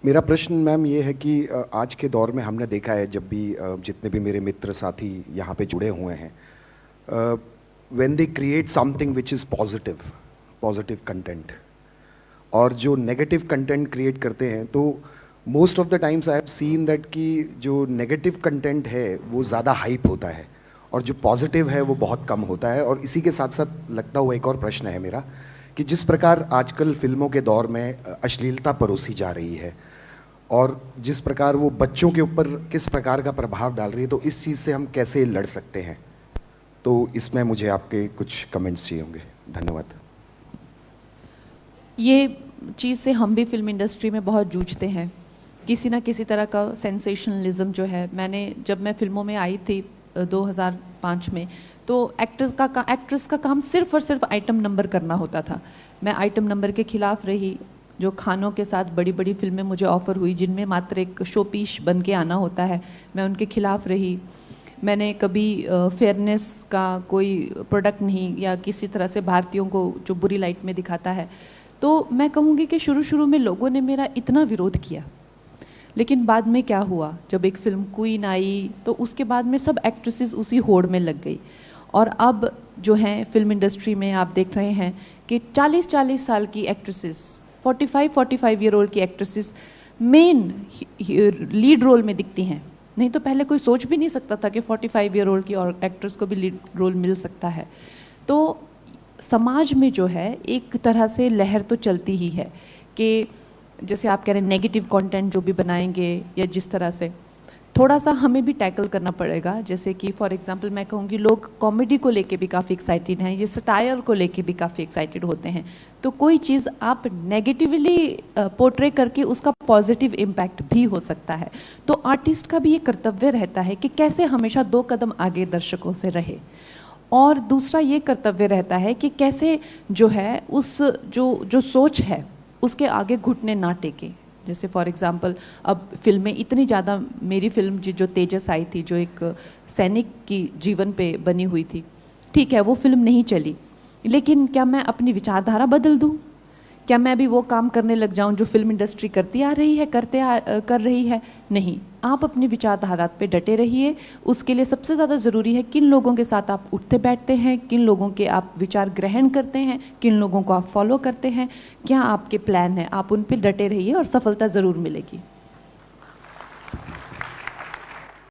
मेरा प्रश्न मैम ये है कि आज के दौर में हमने देखा है, जब भी जितने भी मेरे मित्र साथी यहाँ पे जुड़े हुए हैं, when they create something which is positive, positive content, और जो नेगेटिव कंटेंट क्रिएट करते हैं, तो most of the times I have seen that कि जो नेगेटिव कंटेंट है वो ज़्यादा हाइप होता है और जो पॉजिटिव है वो बहुत कम होता है। और इसी के साथ साथ लगता हुआ एक और प्रश्न है मेरा कि जिस प्रकार आजकल फिल्मों के दौर में अश्लीलता परोसी जा रही है और जिस प्रकार वो बच्चों के ऊपर किस प्रकार का प्रभाव डाल रही है, तो इस चीज़ से हम कैसे लड़ सकते हैं? तो इसमें मुझे आपके कुछ कमेंट्स चाहिए होंगे। धन्यवाद। ये चीज़ से हम भी फिल्म इंडस्ट्री में बहुत जूझते हैं, किसी ना किसी तरह का सेंसेशनलिज्म जो है। जब मैं फिल्मों में आई थी 2005 में, तो एक्ट्रेस का काम सिर्फ और सिर्फ आइटम नंबर करना होता था। मैं आइटम नंबर के खिलाफ रही। जो खानों के साथ बड़ी बड़ी फिल्में मुझे ऑफ़र हुई जिनमें मात्र एक शोपीस बन के आना होता है, मैं उनके खिलाफ रही। मैंने कभी फेयरनेस का कोई प्रोडक्ट नहीं, या किसी तरह से भारतीयों को जो बुरी लाइट में दिखाता है। तो मैं कहूँगी कि शुरू में लोगों ने मेरा इतना विरोध किया, लेकिन बाद में क्या हुआ, जब एक फिल्म क्वीन आई तो उसके बाद में सब एक्ट्रेसेस उसी होड़ में लग गई। और अब जो हैं फिल्म इंडस्ट्री में आप देख रहे हैं कि 40-40 साल की एक्ट्रेसेस, 45 ईयर ओल्ड की एक्ट्रेसेस मेन लीड रोल में दिखती हैं। नहीं तो पहले कोई सोच भी नहीं सकता था कि 45 ईयर ओल्ड की और एक्ट्रेस को भी लीड रोल मिल सकता है। तो समाज में जो है एक तरह से लहर तो चलती ही है कि जैसे आप कह रहे हैं नेगेटिव कंटेंट जो भी बनाएंगे, या जिस तरह से थोड़ा सा हमें भी टैकल करना पड़ेगा। जैसे कि फॉर एग्जांपल मैं कहूँगी, लोग कॉमेडी को लेके भी काफ़ी एक्साइटेड हैं, ये सटायर को लेके भी काफ़ी एक्साइटेड होते हैं। तो कोई चीज़ आप नेगेटिवली पोर्ट्रे करके उसका पॉजिटिव इम्पैक्ट भी हो सकता है। तो आर्टिस्ट का भी ये कर्तव्य रहता है कि कैसे हमेशा 2 कदम आगे दर्शकों से रहे, और दूसरा ये कर्तव्य रहता है कि कैसे जो है उस जो सोच है उसके आगे घुटने ना टेके। जैसे फॉर एग्जांपल अब फिल्में इतनी ज़्यादा, मेरी फिल्म जो तेजस आई थी, जो एक सैनिक की जीवन पे बनी हुई थी, ठीक है वो फिल्म नहीं चली, लेकिन क्या मैं अपनी विचारधारा बदल दूँ? क्या मैं भी वो काम करने लग जाऊं जो फिल्म इंडस्ट्री करती आ रही है, कर रही है? नहीं, आप अपनी विचारधारा पे डटे रहिए। उसके लिए सबसे ज़्यादा ज़रूरी है किन लोगों के साथ आप उठते बैठते हैं, किन लोगों के आप विचार ग्रहण करते हैं, किन लोगों को आप फॉलो करते हैं, क्या आपके प्लान है, आप उन पर डटे रहिए और सफलता ज़रूर मिलेगी।